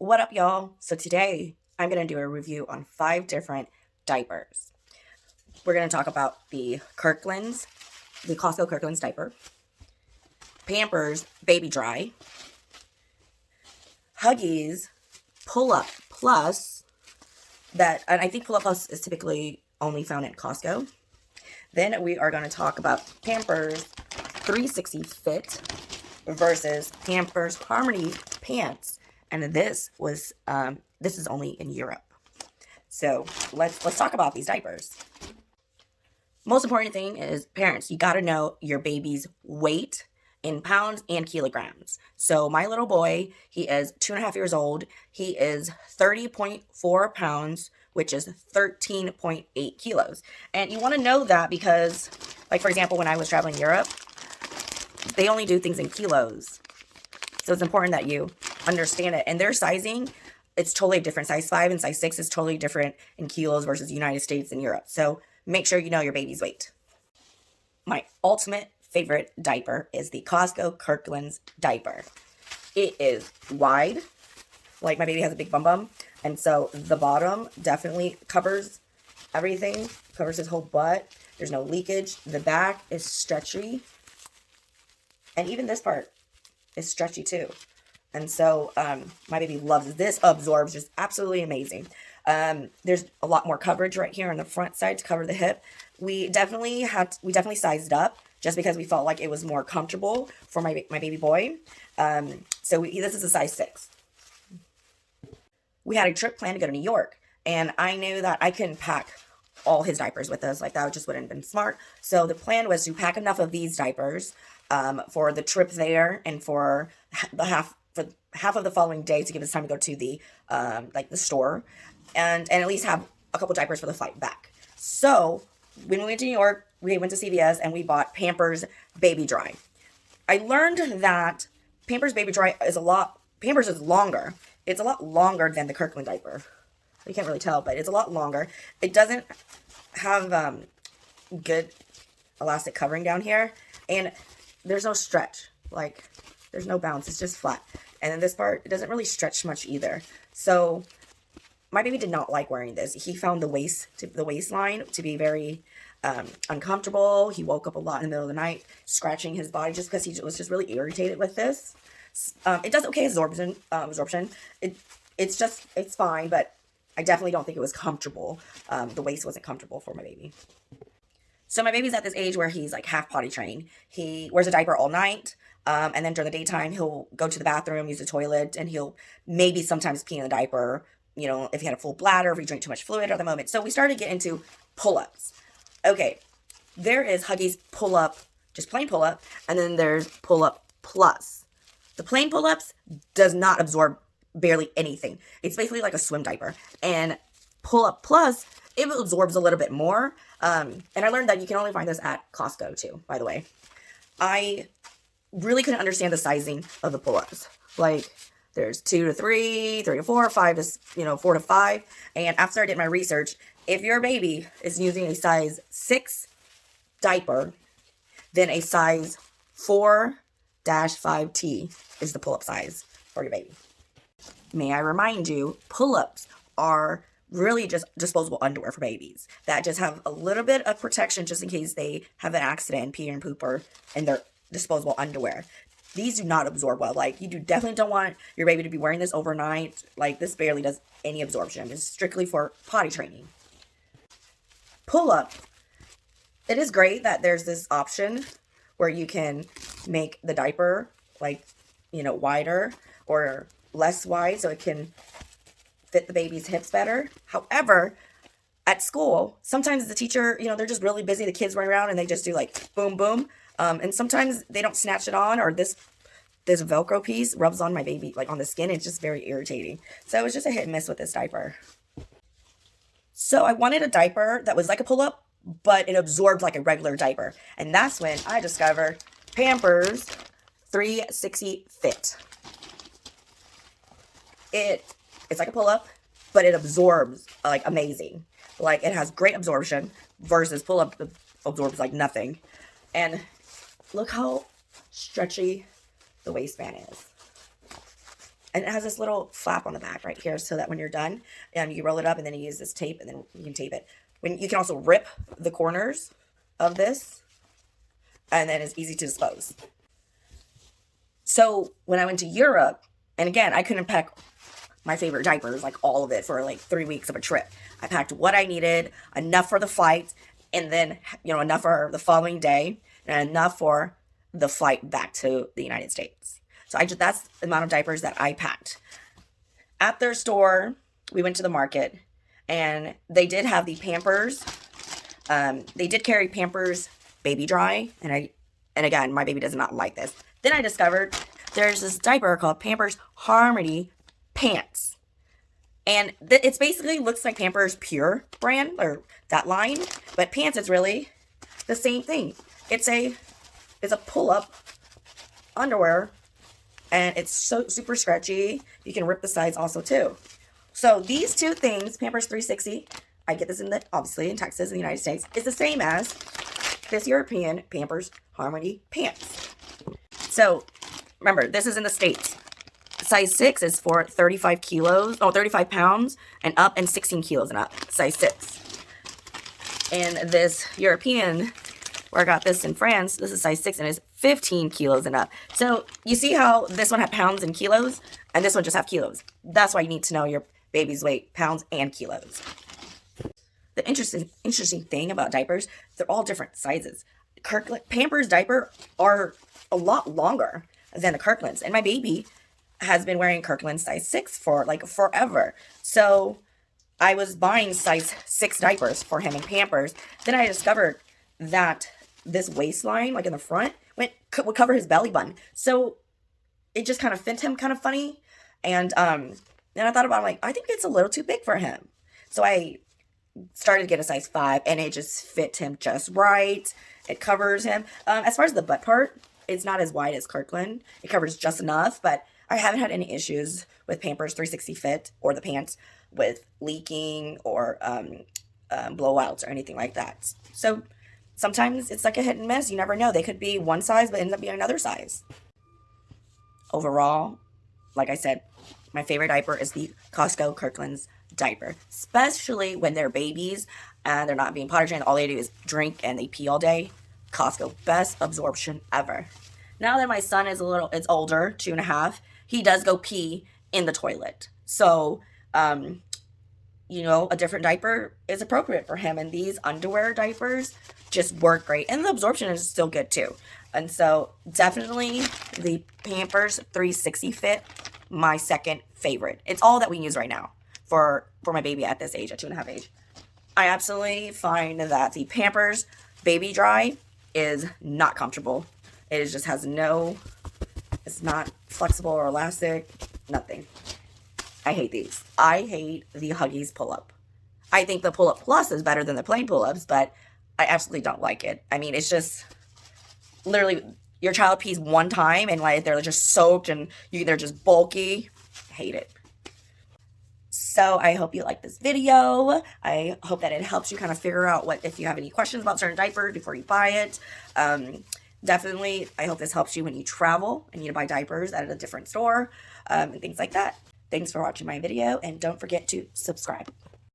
What up, y'all? So today I'm going to do a review on 5 different diapers. We're going to talk about the Costco Kirkland's diaper, Pampers Baby Dry, Huggies PullUp Plus, and I think PullUp Plus is typically only found at Costco. Then we are going to talk about Pampers 360 Fit versus Pampers Harmonie Pants. And this is only in Europe. So let's talk about these diapers. Most important thing is, parents, you got to know your baby's weight in pounds and kilograms. So my little boy, he is 2.5 years old. He is 30.4 pounds, which is 13.8 kilos. And you want to know that because, like, for example, when I was traveling Europe, they only do things in kilos. So it's important that you understand it. And their sizing, it's totally different. Size 5 and size 6 is totally different in kilos versus the United States and Europe. So make sure you know your baby's weight. My ultimate favorite diaper is the Costco Kirkland's diaper. It is wide, like my baby has a big bum bum, and so the bottom definitely covers everything, covers his whole butt. There's no leakage. The back is stretchy, and even this part is stretchy too. And so my baby loves this. Absorbs just absolutely amazing. There's a lot more coverage right here on the front side to cover the hip. We definitely sized up just because we felt like it was more comfortable for my baby boy. This is a size 6. We had a trip planned to go to New York, and I knew that I couldn't pack all his diapers with us. Like, that just wouldn't have been smart. So the plan was to pack enough of these diapers for the trip there and for half of the following day to give us time to go to the store and at least have a couple diapers for the flight back. So when we went to New York, we went to CVS and we bought Pampers Baby Dry. I learned that Pampers Baby Dry Pampers is longer. It's a lot longer than the Kirkland diaper. You can't really tell, but it's a lot longer. It doesn't have good elastic covering down here, and there's no stretch. Like, there's no bounce. It's just flat. And then this part, it doesn't really stretch much either. So my baby did not like wearing this. He found the waistline to be very uncomfortable. He woke up a lot in the middle of the night, scratching his body just because he was just really irritated with this. It does okay absorption. It's fine, but I definitely don't think it was comfortable. The waist wasn't comfortable for my baby. So my baby's at this age where he's like half potty trained. He wears a diaper all night. And then during the daytime, he'll go to the bathroom, use the toilet, and he'll maybe sometimes pee in the diaper, if he had a full bladder, if he drank too much fluid at the moment. So we started to get into pull-ups. Okay, there is Huggies PullUp, just plain PullUp, and then there's PullUp Plus. The plain pull-ups does not absorb barely anything. It's basically like a swim diaper. And PullUp Plus, it absorbs a little bit more. And I learned that you can only find this at Costco too, by the way. I really couldn't understand the sizing of the pull-ups. Like, there's 2 to 3, 3 to 4, 5 to 4 to 5. And after I did my research, if your baby is using a size 6 diaper, then a size 4-5T is the pull-up size for your baby. May I remind you, pull-ups are really just disposable underwear for babies that just have a little bit of protection just in case they have an accident, pee and pooper, and they're disposable underwear. These do not absorb well. Like, you definitely don't want your baby to be wearing this overnight. Like, this barely does any absorption. It's strictly for potty training. Pull-up. It is great that there's this option where you can make the diaper wider or less wide so it can fit the baby's hips better. However, at school, sometimes the teacher, they're just really busy. The kids run around and they just do like boom, boom. And sometimes they don't snatch it on, or this Velcro piece rubs on my baby, like on the skin. It's just very irritating. So it was just a hit and miss with this diaper. So I wanted a diaper that was like a pull-up, but it absorbed like a regular diaper. And that's when I discovered Pampers 360 Fit. It's like a pull-up, but it absorbs like amazing. Like, it has great absorption versus pull-up absorbs like nothing. And look how stretchy the waistband is. And it has this little flap on the back right here so that when you're done, you roll it up and then you use this tape and then you can tape it. You can also rip the corners of this and then it's easy to dispose. So when I went to Europe, and again, I couldn't pack my favorite diapers, like all of it, for like 3 weeks of a trip. I packed what I needed, enough for the flight, and then, enough for the following day, and enough for the flight back to the United States. So that's the amount of diapers that I packed. At their store, we went to the market, and they did have the Pampers. They did carry Pampers Baby Dry, and again, my baby does not like this. Then I discovered there's this diaper called Pampers Harmonie Pants. And it's basically looks like Pampers Pure brand, or that line, but pants is really the same thing. It's a pull-up underwear, and it's so super stretchy. You can rip the sides also too. So these two things, Pampers 360, I get this obviously in Texas, in the United States, is the same as this European Pampers Harmonie Pants. So remember, this is in the States. Size 6 is for 35 pounds and up, and 16 kilos and up. Size 6. And this European, where I got this in France, this is size 6 and is 15 kilos and up. So you see how this one had pounds and kilos, and this one just have kilos. That's why you need to know your baby's weight, pounds and kilos. The interesting thing about diapers, they're all different sizes. Pampers diaper are a lot longer than the Kirklands, and my baby has been wearing Kirkland size 6 for like forever. So I was buying size 6 diapers for him in Pampers. Then I discovered that this waistline, like in the front, would cover his belly button. So it just kind of fit him kind of funny. And then I thought about it, like, I think it's a little too big for him. So I started to get a size 5, and it just fit him just right. It covers him. As far as the butt part, it's not as wide as Kirkland. It covers just enough, but I haven't had any issues with Pampers 360 Fit or the pants with leaking or blowouts or anything like that. So sometimes it's like a hit and miss. You never know. They could be one size but end up being another size. Overall, like I said, my favorite diaper is the Costco Kirkland's diaper, especially when they're babies and they're not being potty trained. All they do is drink and they pee all day. Costco, best absorption ever. Now that my son is it's older, 2.5, he does go pee in the toilet. So, a different diaper is appropriate for him. And these underwear diapers just work great. And the absorption is still good too. And so definitely the Pampers 360 Fit, my second favorite. It's all that we use right now for my baby at this age, at 2.5 age. I absolutely find that the Pampers Baby Dry is not comfortable. It just has it's not flexible or elastic, nothing. I hate these. I hate the Huggies PullUp. I think the PullUp Plus is better than the plain PullUps, but I absolutely don't like it. I mean, it's just literally your child pees one time and like they're just soaked and they're just bulky. I hate it. So I hope you like this video. I hope that it helps you kind of figure out if you have any questions about certain diapers before you buy it. Definitely, I hope this helps you when you travel and you need to buy diapers at a different store and things like that. Thanks for watching my video, and don't forget to subscribe.